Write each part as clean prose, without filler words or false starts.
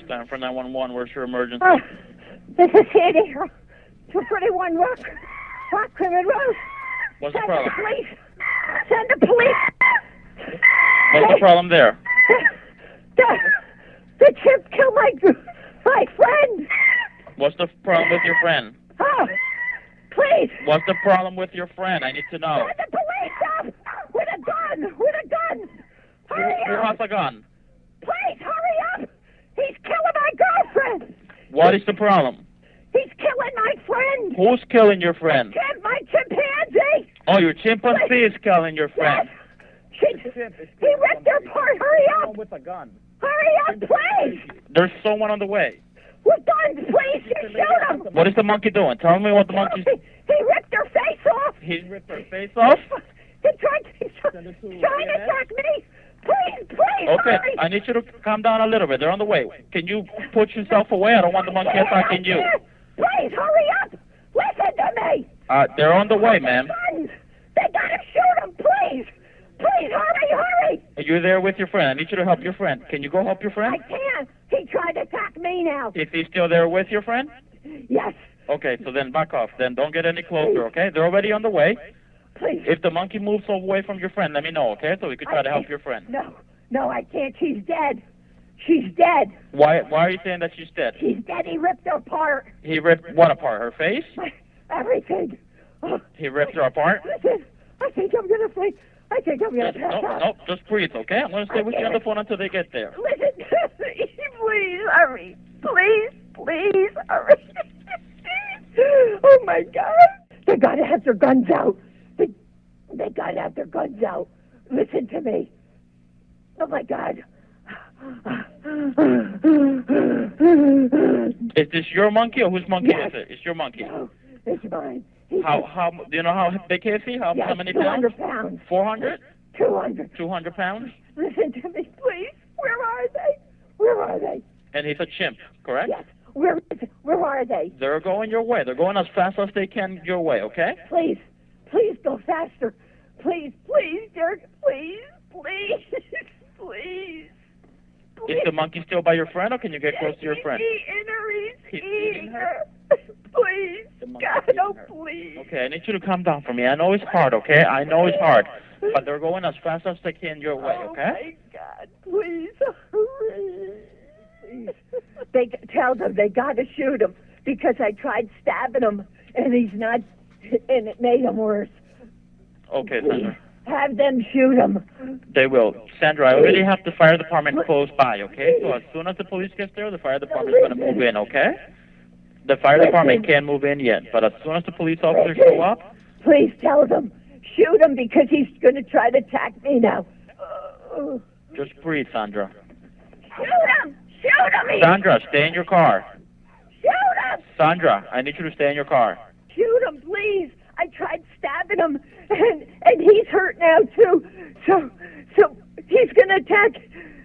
Stand for 911. Where's your emergency? This is Sandy. 241 Rock Crimmon Road. What's the problem? Send the police. Send the police. What's the problem there? The chimp killed my friend. What's the problem with your friend? Oh, please. What's the problem with your friend? I need to know. Send the police up with a gun. With a gun. Hurry Who up. has a gun? Please hurry up. He's killing my girlfriend. What is the problem? He's killing my friend. Who's killing your friend? My chimpanzee. Oh, your chimpanzee is killing your friend. Yes. He ripped her apart. Hurry up. With a gun. Hurry up, please. There's someone on the way. With guns, please. You shoot him. What is the monkey doing? Tell me what the monkey's... He ripped her face off. He ripped her face off? He's trying to attack me. Please, Okay, hurry. I need you to calm down a little bit. They're on the way. Can you put yourself away? I don't want the monkey attacking you. Please, hurry up. Listen to me. They're on the way, ma'am. Guns. They gotta shoot him, please. Please, hurry. Are you there with your friend? I need you to help your friend. Can you go help your friend? I can't. He tried to attack me now. Is he still there with your friend? Yes. Okay, so then back off. Then don't get any closer, okay? They're already on the way. Please. If the monkey moves away from your friend, let me know, okay? So we can try to help your friend. No, I can't. She's dead. She's dead. Why are you saying that she's dead? She's dead. He ripped her apart. He ripped what apart? Her face? Everything. He ripped her apart? Listen, I think I'm gonna pass out. No, just breathe, okay? I'm going to stay with you on the phone until they get there. Listen, please hurry. Please hurry. Oh my God. They gotta have their guns out. They gotta have their guns out. Listen to me. Oh my God. Is this your monkey or whose monkey Yes. is it? It's your monkey. No, it's mine. How do you know how big is he? How many pounds? 200 pounds. 400? 200. 200 pounds? Listen to me, please. Where are they? And he's a chimp, correct? Yes. Where are they? They're going your way. They're going as fast as they can your way, okay? Please go faster. Please, Dirk. Please. Is the monkey still by your friend, or can you get close to your friend? He's eating her. Please. The monkey's God, eating oh, her. please. Okay, I need you to calm down for me. I know it's hard, okay? I know it's hard. But they're going as fast as they can your way, okay? Oh, my God. Please. They tell them they got to shoot him because I tried stabbing him and he's not, and it made him worse. Okay, Sandra. Have them shoot him. They will. Sandra, I already have the fire department close by, okay? So as soon as the police gets there, the fire department's going to move in, okay? The fire department can't move in yet, but as soon as the police officers show up... Please tell them. Shoot him because he's going to try to attack me now. Just breathe, Sandra. Shoot him! Shoot him! Sandra, stay in your car. Shoot him! Sandra, I need you to stay in your car. Shoot him, please. I tried stabbing him, and he's hurt now too. So he's gonna attack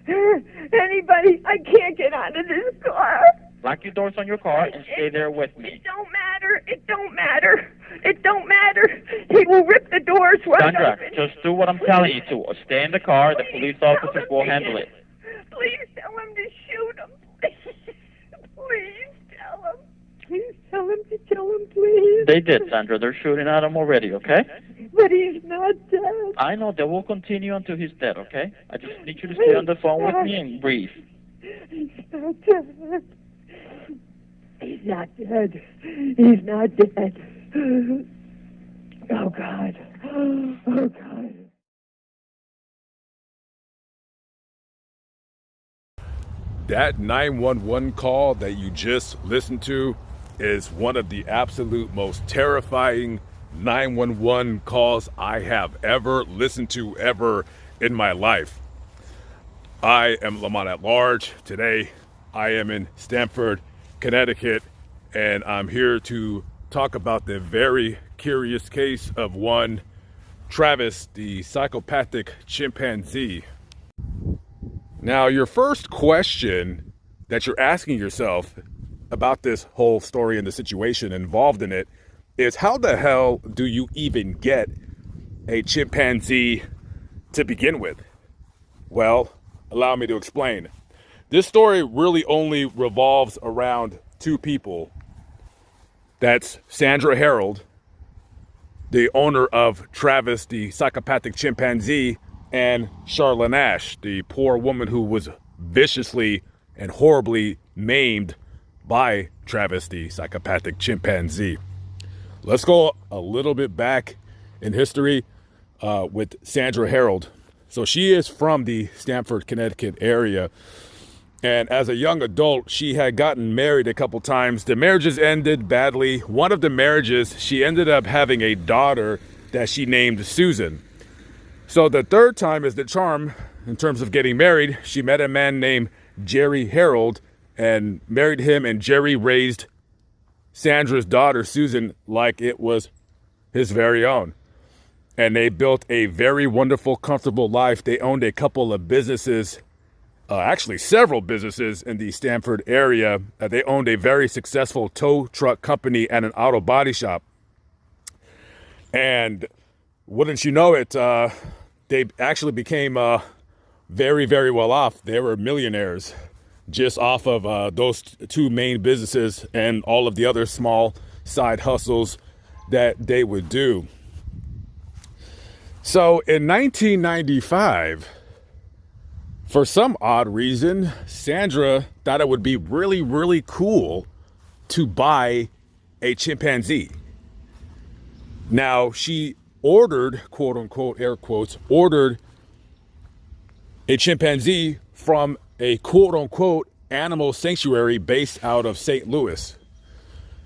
anybody. I can't get out of this car. Lock your doors on your car and stay there with me. It don't matter. He will rip the doors right Sandra, open. just do what I'm telling you to. Stay in the car. The police officers will handle it. Please tell him to shoot him. Please tell him. Please tell him to kill him, please. They did, Sandra. They're shooting at him already, okay? But he's not dead. I know. They will continue until he's dead, okay? I just need you to stay on the phone with me and breathe. He's not dead. He's not dead. He's not dead. Oh, God. Oh, God. That 911 call that you just listened to is one of the absolute most terrifying 911 calls I have ever listened to ever in my life. I am Lamont at Large. Today, I am in Stamford, Connecticut, and I'm here to talk about the very curious case of one Travis, the psychopathic chimpanzee. Now, your first question that you're asking yourself about this whole story and the situation involved in it is, how the hell do you even get a chimpanzee to begin with? Well, allow me to explain. This story really only revolves around two people. That's Sandra Herold, the owner of Travis, the psychopathic chimpanzee, and Charlotte Nash, the poor woman who was viciously and horribly maimed by Travis, the psychopathic chimpanzee. Let's go a little bit back in history with Sandra Herold. So she is from the Stamford, Connecticut area. And as a young adult, she had gotten married a couple times. The marriages ended badly. One of the marriages, she ended up having a daughter that she named Susan. So the third time is the charm in terms of getting married. She met a man named Jerry Herold and married him, and Jerry raised Sandra's daughter, Susan, like it was his very own. And they built a very wonderful, comfortable life. They owned a couple of businesses, actually several businesses in the Stamford area. They owned a very successful tow truck company and an auto body shop. And wouldn't you know it, they actually became very, very well off. They were millionaires just off of those two main businesses and all of the other small side hustles that they would do. So in 1995, for some odd reason, Sandra thought it would be really, really cool to buy a chimpanzee. Now, she ordered, quote unquote, air quotes, ordered a chimpanzee from a quote unquote animal sanctuary based out of St. Louis.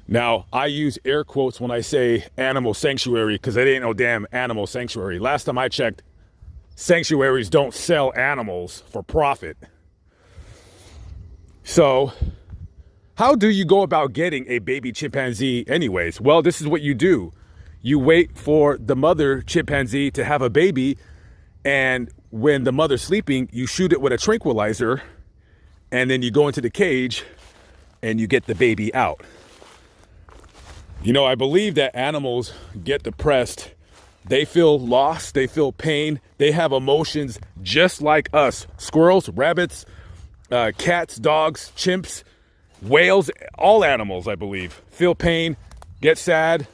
Now, I use air quotes when I say animal sanctuary because it ain't no damn animal sanctuary. Last time I checked, sanctuaries don't sell animals for profit. So, how do you go about getting a baby chimpanzee anyways? Well, this is what you do. You wait for the mother chimpanzee to have a baby, and when the mother's sleeping, you shoot it with a tranquilizer, and then you go into the cage and you get the baby out. You know, I believe that animals get depressed. They feel lost, they feel pain, they have emotions just like us. Squirrels, rabbits, cats, dogs, chimps, whales, all animals, I believe, feel pain, get sad,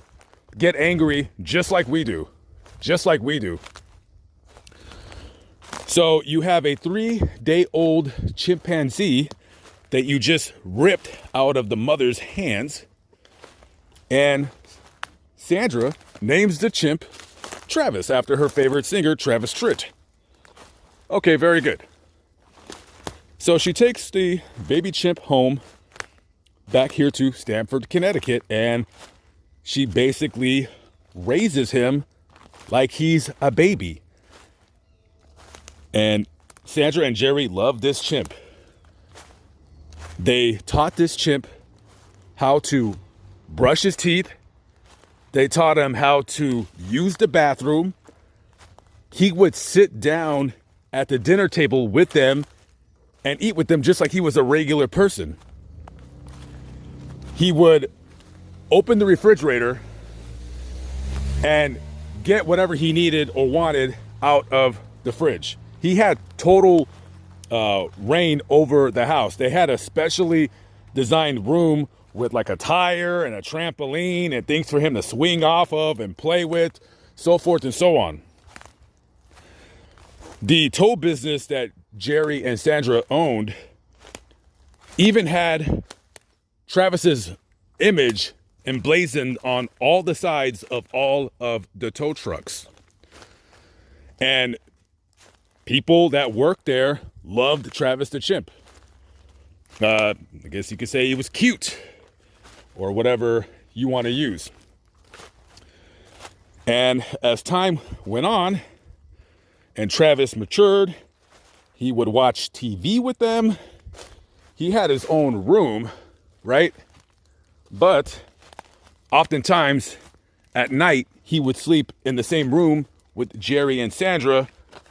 get angry, just like we do. Just like we do. So you have a 3-day-old chimpanzee that you just ripped out of the mother's hands, and Sandra names the chimp Travis after her favorite singer, Travis Tritt. Okay, very good. So she takes the baby chimp home back here to Stamford, Connecticut, and she basically raises him like he's a baby. And Sandra and Jerry love this chimp. They taught this chimp how to brush his teeth. They taught him how to use the bathroom. He would sit down at the dinner table with them and eat with them just like he was a regular person. He would open the refrigerator and get whatever he needed or wanted out of the fridge. He had total reign over the house. They had a specially designed room with like a tire and a trampoline and things for him to swing off of and play with, so forth and so on. The tow business that Jerry and Sandra owned even had Travis's image emblazoned on all the sides of all of the tow trucks. And people that worked there loved Travis the chimp. I guess you could say he was cute, or whatever you want to use. And as time went on and Travis matured, he would watch TV with them. He had his own room, right? But oftentimes at night, he would sleep in the same room with Jerry and Sandra,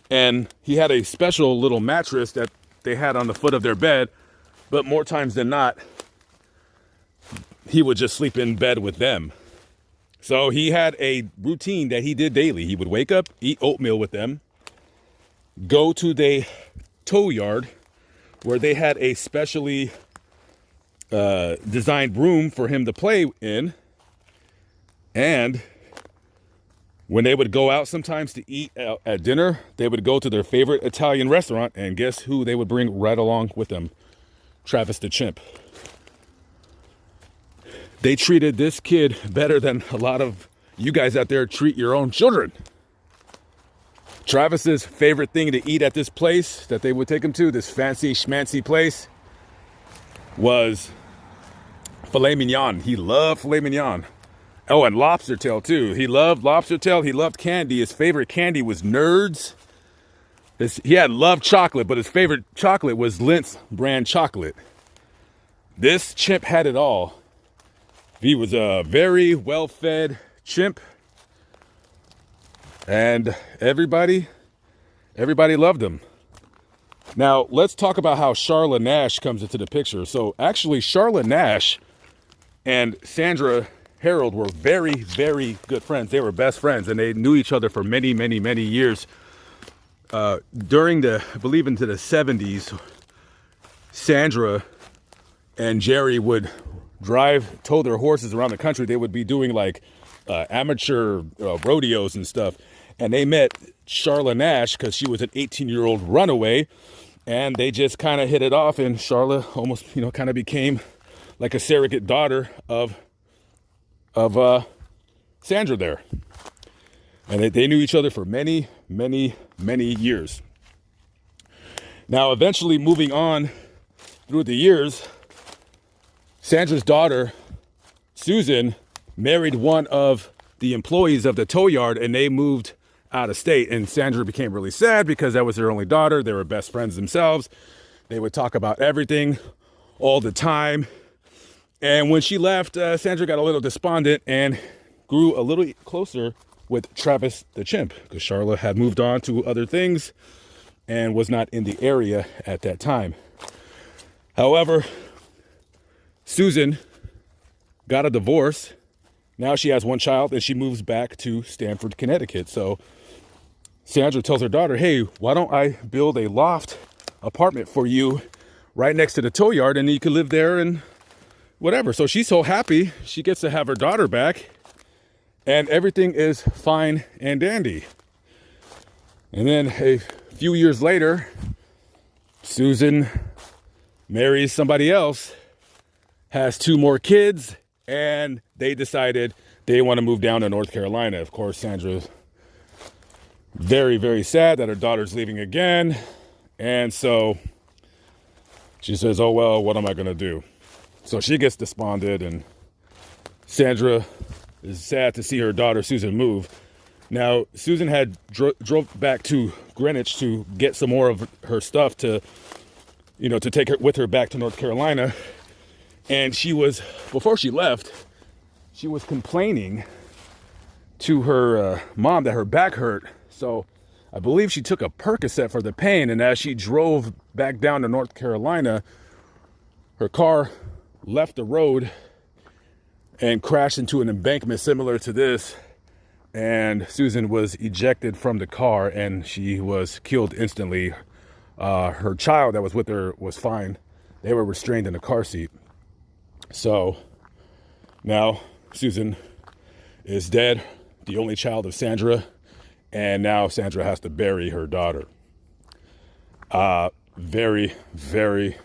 and he had a special little mattress that they had on the foot of their bed, but more times than not, he would just sleep in bed with them. So he had a routine that he did daily. He would wake up, eat oatmeal with them, go to the tow yard, where they had a specially designed room for him to play in. And when they would go out sometimes to eat at dinner, they would go to their favorite Italian restaurant, and guess who they would bring right along with them? Travis the chimp. They treated this kid better than a lot of you guys out there treat your own children. Travis's favorite thing to eat at this place that they would take him to, this fancy schmancy place, was filet mignon. He loved filet mignon. Oh, and lobster tail too. He loved lobster tail. He loved candy. His favorite candy was Nerds. He had loved chocolate, but his favorite chocolate was Lint's brand chocolate. This chimp had it all. He was a very well-fed chimp, and everybody loved him. Now, let's talk about how Charla Nash comes into the picture. So actually, Charla Nash and Sandra Herold were very, very good friends. They were best friends, and they knew each other for many, many, many years. During I believe into the 70s, Sandra and Jerry would tow their horses around the country. They would be doing like amateur rodeos and stuff. And they met Charla Nash because she was an 18-year-old runaway, and they just kind of hit it off. And Charla almost, kind of became like a surrogate daughter of Sandra there. And they knew each other for many, many, many years. Now, eventually moving on through the years, Sandra's daughter, Susan, married one of the employees of the tow yard, and they moved out of state. And Sandra became really sad because that was their only daughter. They were best friends themselves. They would talk about everything all the time. And when she left, Sandra got a little despondent and grew a little closer with Travis the chimp, because Charla had moved on to other things and was not in the area at that time. However, Susan got a divorce. Now she has one child, and she moves back to Stamford, Connecticut. So Sandra tells her daughter, hey, why don't I build a loft apartment for you right next to the tow yard, and you can live there and whatever. So she's so happy she gets to have her daughter back, and everything is fine and dandy. And then a few years later, Susan marries somebody else, has 2 more kids, and they decided they want to move down to North Carolina. Of course, Sandra's very, very sad that her daughter's leaving again. And so she says, oh, well, what am I going to do? So she gets despondent, and Sandra is sad to see her daughter Susan move. Now, Susan had drove back to Greenwich to get some more of her stuff to take her with her back to North Carolina. And before she left, she was complaining to her mom that her back hurt. So I believe she took a Percocet for the pain. And as she drove back down to North Carolina, her car left the road and crashed into an embankment similar to this. And Susan was ejected from the car, and she was killed instantly. Her child that was with her was fine. They were restrained in the car seat. So now Susan is dead, the only child of Sandra, and now Sandra has to bury her daughter. Very, very,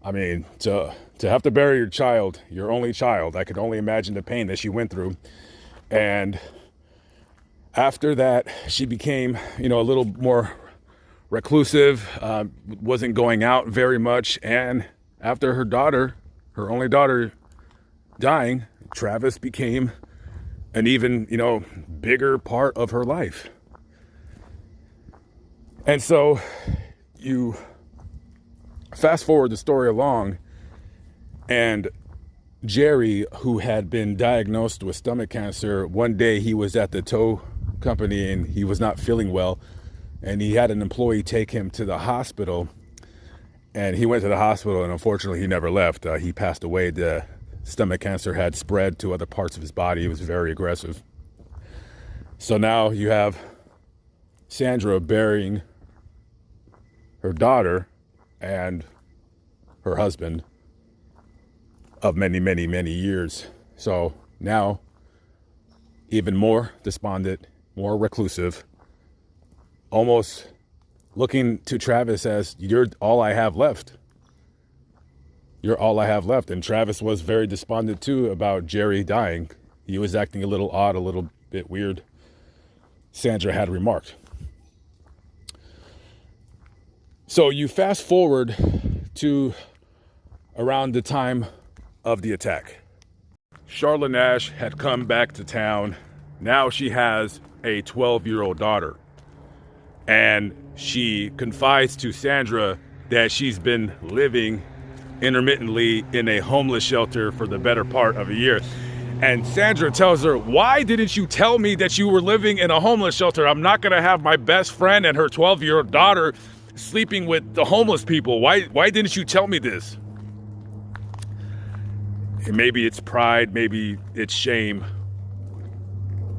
to have to bury your child, your only child, I could only imagine the pain that she went through. And after that, she became, a little more reclusive, wasn't going out very much. And after her only daughter dying, Travis became an even, bigger part of her life. And so you fast forward the story along, and Jerry, who had been diagnosed with stomach cancer, one day he was at the tow company and he was not feeling well, and he had an employee take him to the hospital, and he went to the hospital, and unfortunately he never left. He passed away. The stomach cancer had spread to other parts of his body. It was very aggressive. So now you have Sandra burying her daughter and her husband of many, many, many years. So now, even more despondent, more reclusive, almost looking to Travis as, you're all I have left. You're all I have left. And Travis was very despondent too about Jerry dying. He was acting a little odd, a little bit weird, Sandra had remarked. So you fast forward to around the time of the attack. Charlotte Nash had come back to town. Now she has a 12-year-old daughter. And she confides to Sandra that she's been living intermittently in a homeless shelter for the better part of a year. And Sandra tells her, why didn't you tell me that you were living in a homeless shelter? I'm not going to have my best friend and her 12-year-old daughter sleeping with the homeless people. Why didn't you tell me this? And maybe it's pride, maybe it's shame.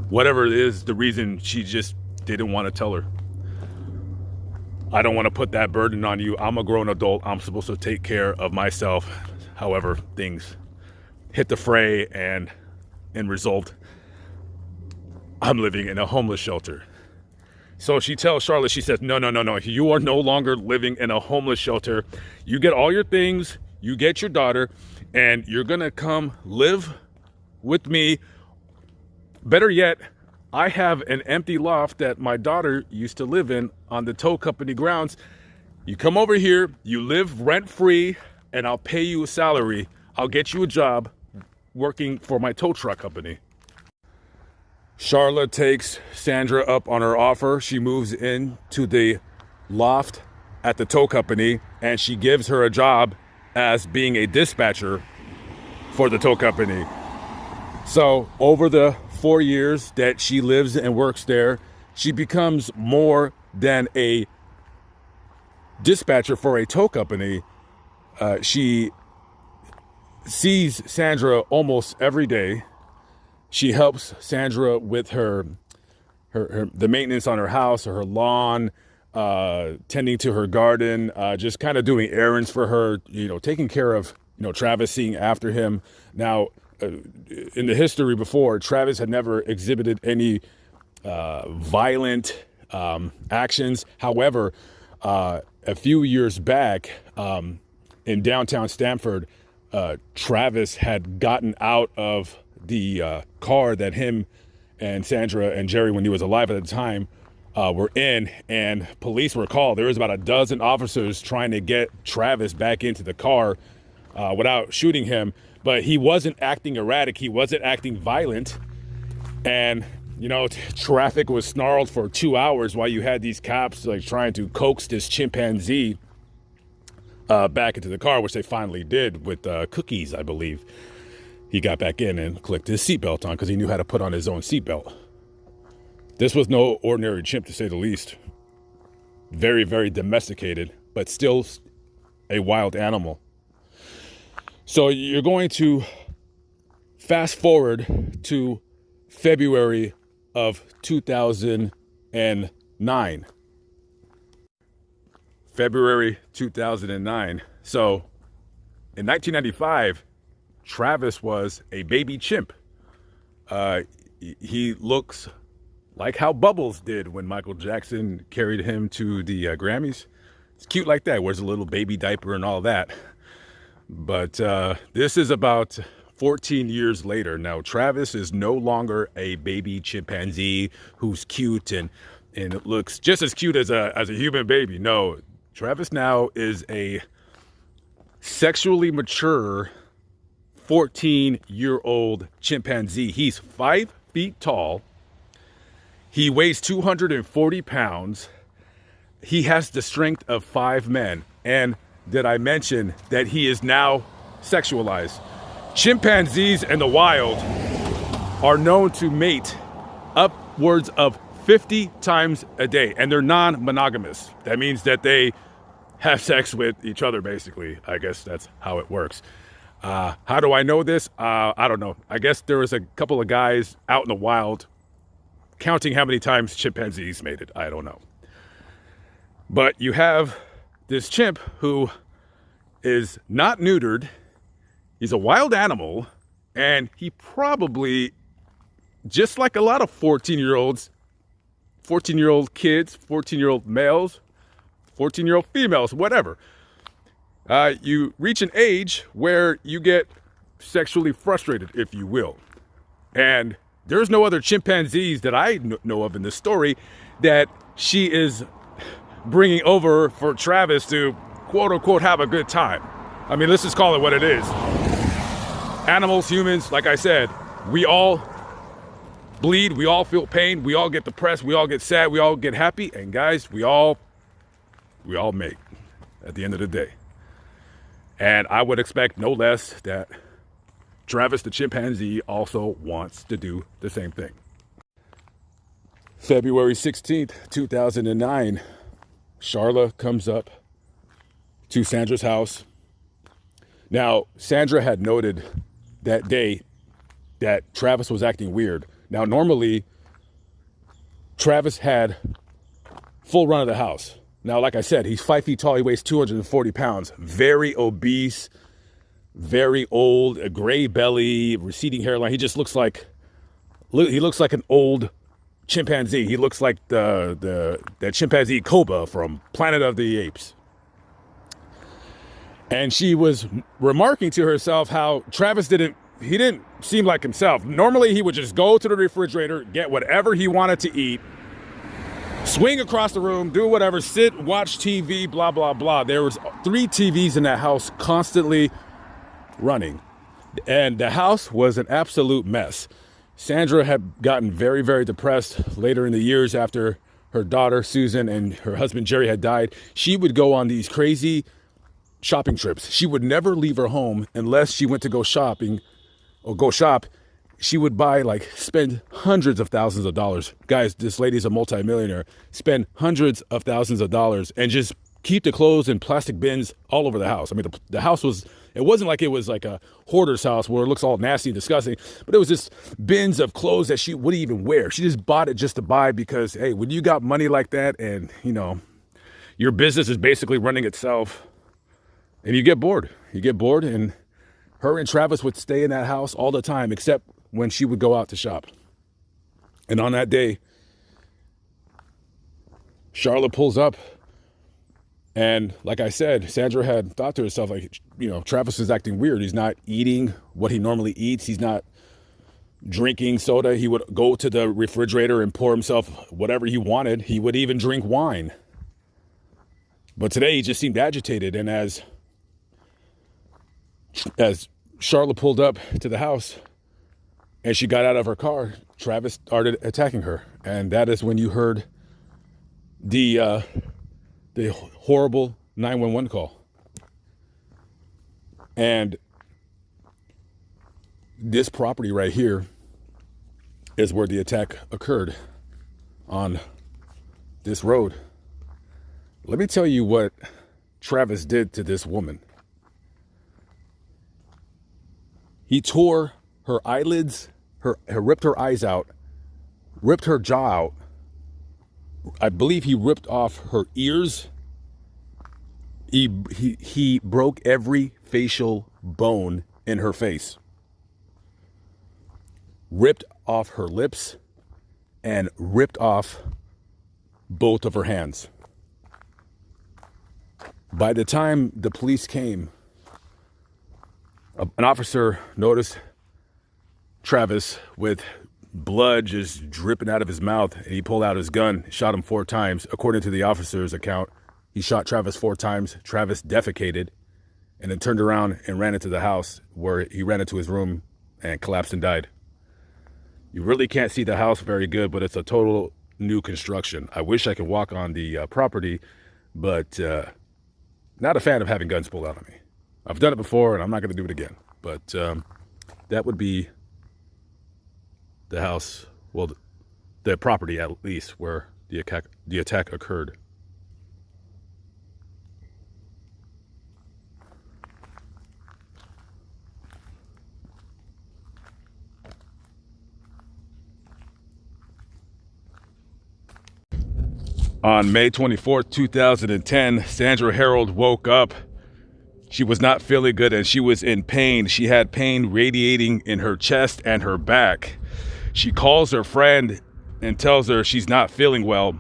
Whatever it is, the reason she just didn't want to tell her. I don't want to put that burden on you. I'm a grown adult. I'm supposed to take care of myself. However, things hit the fray and end result, I'm living in a homeless shelter. So she tells Charlotte, she says, no, you are no longer living in a homeless shelter. You get all your things, you get your daughter, and you're going to come live with me. Better yet, I have an empty loft that my daughter used to live in on the tow company grounds. You come over here, you live rent-free, and I'll pay you a salary. I'll get you a job working for my tow truck company. Charlotte takes Sandra up on her offer. She moves into the loft at the tow company, and she gives her a job as being a dispatcher for the tow company. So over the 4 years that she lives and works there, she becomes more than a dispatcher for a tow company. She sees Sandra almost every day. She helps Sandra with her the maintenance on her house or her lawn, tending to her garden, just kind of doing errands for her, taking care of, Travis, seeing after him. Now, in the history before, Travis had never exhibited any violent actions. However, a few years back in downtown Stamford, Travis had gotten out of the car that him and Sandra and Jerry, when he was alive at the time, were in, and police were called. There was about a dozen officers trying to get Travis back into the car without shooting him, but he wasn't acting erratic. He wasn't acting violent. And, traffic was snarled for 2 hours while you had these cops trying to coax this chimpanzee back into the car, which they finally did with cookies, I believe. He got back in and clicked his seatbelt on because he knew how to put on his own seatbelt. This was no ordinary chimp, to say the least. Very, very domesticated, but still a wild animal. So you're going to fast forward to February of 2009. February 2009. So in 1995, Travis was a baby chimp. He looks like how Bubbles did when Michael Jackson carried him to the Grammys. It's cute like that. Wears a little baby diaper and all that. But this is about 14 years later. Now, Travis is no longer a baby chimpanzee who's cute and looks just as cute as a human baby. No, Travis now is a sexually mature 14-year-old chimpanzee. He's 5 feet tall. He weighs 240 pounds. He has the strength of 5 men. And did I mention that he is now sexualized? Chimpanzees in the wild are known to mate upwards of 50 times a day, and they're non-monogamous. That means that they have sex with each other, basically. I guess that's how it works. How do I know this? I don't know. I guess there was a couple of guys out in the wild counting how many times chimpanzees mated. I don't know. But you have this chimp who is not neutered. He's a wild animal, and he probably, just like a lot of 14-year-olds, 14-year-old kids, 14-year-old males, 14-year-old females, whatever, you reach an age where you get sexually frustrated, if you will. And there's no other chimpanzees that I know of in this story that she is bringing over for Travis to quote unquote have a good time. I mean, let's just call it what it is. Animals, humans, like I said, we all bleed, we all feel pain, we all get depressed, we all get sad, we all get happy, and guys, we all mate at the end of the day. And I would expect no less that Travis the chimpanzee also wants to do the same thing. February 16th, 2009, Charla comes up to Sandra's house. Now, Sandra had noted that day that Travis was acting weird. Now, normally, Travis had full run of the house. Now, like I said, he's 5 feet tall. He weighs 240 pounds. Very obese, very old, a gray belly, receding hairline. He just looks like an old chimpanzee. He looks like the chimpanzee Koba from Planet of the Apes. And she was remarking to herself how Travis didn't seem like himself. Normally, he would just go to the refrigerator, get whatever he wanted to eat, swing across the room, do whatever, sit, watch TV, blah, blah, blah. There was 3 TVs in that house constantly running. And the house was an absolute mess. Sandra had gotten very, very depressed later in the years after her daughter, Susan, and her husband, Jerry, had died. She would go on these crazy shopping trips. She would never leave her home unless she went to go shopping or go shop. She would spend hundreds of thousands of dollars. Guys, this lady's a multimillionaire. Spend hundreds of thousands of dollars and just keep the clothes in plastic bins all over the house. I mean, the house it wasn't like it was like a hoarder's house where it looks all nasty and disgusting, but it was just bins of clothes that she wouldn't even wear. She just bought it just to buy because, hey, when you got money like that and, your business is basically running itself and you get bored. And her and Travis would stay in that house all the time, except when she would go out to shop. And on that day, Charlotte pulls up. And like I said, Sandra had thought to herself, Travis is acting weird. He's not eating what he normally eats. He's not drinking soda. He would go to the refrigerator and pour himself whatever he wanted. He would even drink wine. But today he just seemed agitated. And as Charlotte pulled up to the house and she got out of her car, Travis started attacking her. And that is when you heard the horrible 911 call. And this property right here is where the attack occurred, on this road. Let me tell you what Travis did to this woman. He tore her eyelids, ripped her eyes out, ripped her jaw out. I believe he ripped off her ears. He broke every facial bone in her face. Ripped off her lips and ripped off both of her hands. By the time the police came, an officer noticed Travis with blood just dripping out of his mouth, and he pulled out his gun, shot him 4 times. According to the officer's account, he shot Travis 4 times. Travis defecated and then turned around and ran into the house, where he ran into his room and collapsed and died. You really can't see the house very good, but it's a total new construction. I wish I could walk on the property, but not a fan of having guns pulled out on me. I've done it before, and I'm not going to do it again. But that would be the house, well, the property at least, where the attack occurred. On May 24th, 2010, Sandra Herold woke up. She was not feeling good and she was in pain. She had pain radiating in her chest and her back. She calls her friend and tells her she's not feeling well.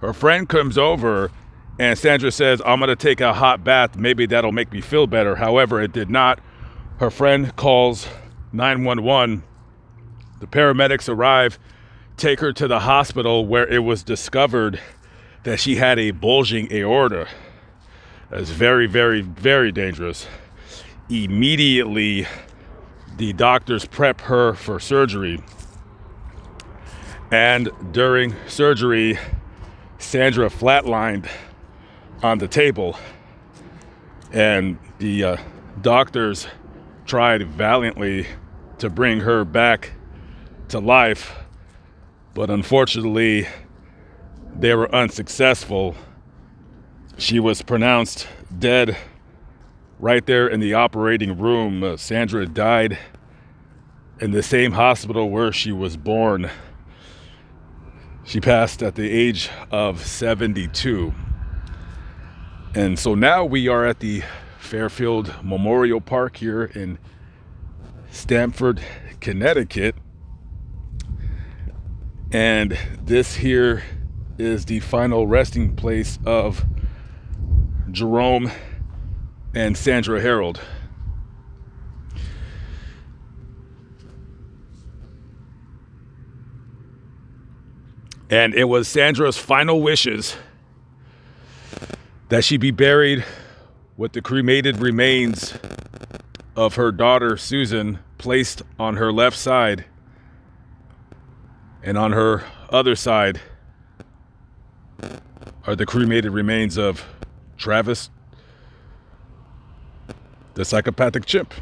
Her friend comes over and Sandra says, "I'm gonna take a hot bath. Maybe that'll make me feel better." However, it did not. Her friend calls 911. The paramedics arrive, take her to the hospital where it was discovered that she had a bulging aorta. That's very, very, very dangerous. Immediately, the doctors prep her for surgery. And during surgery, Sandra flatlined on the table. And the doctors tried valiantly to bring her back to life, but unfortunately, they were unsuccessful. She was pronounced dead right there in the operating room. Sandra died in the same hospital where she was born. She passed at the age of 72. And so now we are at the Fairfield Memorial Park here in Stamford, Connecticut. And this here is the final resting place of Jerome and Sandra Herold. And it was Sandra's final wishes that she be buried with the cremated remains of her daughter Susan placed on her left side, and on her other side are the cremated remains of Travis, the psychopathic chimp.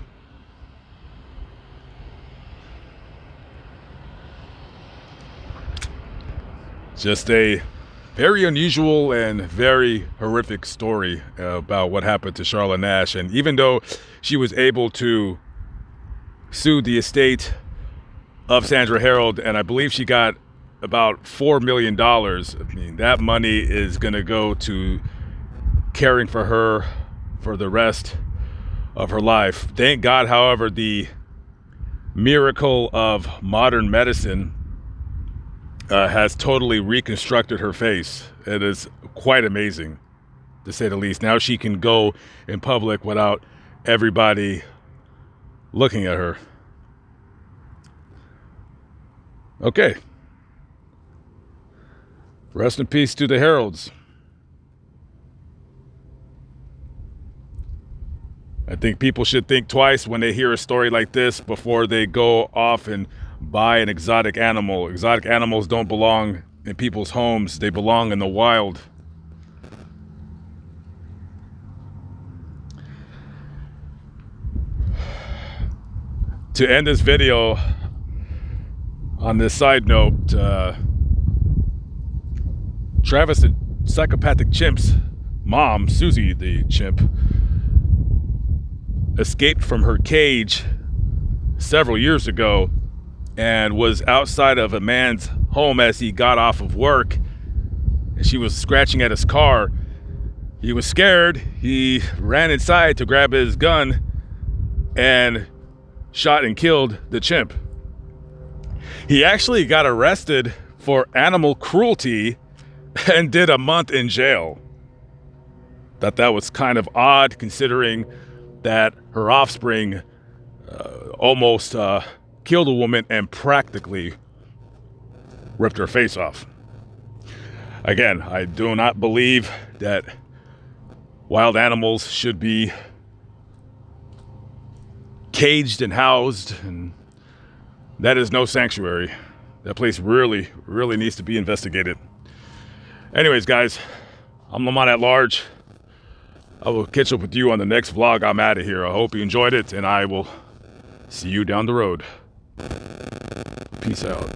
Just a very unusual and very horrific story about what happened to Charlotte Nash. And even though she was able to sue the estate of Sandra Herold, and I believe she got about $4 million. I mean, that money is going to go to caring for her for the rest of her life. Thank God, however, the miracle of modern medicine has totally reconstructed her face. It is quite amazing, to say the least. Now she can go in public without everybody looking at her. Okay. Rest in peace to the Herolds. I think people should think twice when they hear a story like this before they go off and buy an exotic animal. Exotic animals don't belong in people's homes. They belong in the wild. To end this video, on this side note, Travis the psychopathic chimp's mom, Susie the chimp, escaped from her cage several years ago and was outside of a man's home as he got off of work, and she was scratching at his car. He was scared. He ran inside to grab his gun and shot and killed the chimp. He actually got arrested for animal cruelty and did a month in jail. Thought that was kind of odd, considering that her offspring almost killed a woman and practically ripped her face off. Again, I do not believe that wild animals should be caged and housed, and that is no sanctuary. That place really, really needs to be investigated. Anyways, guys, I'm Lamont at Large. I will catch up with you on the next vlog. I'm out of here. I hope you enjoyed it, and I will see you down the road. Peace out.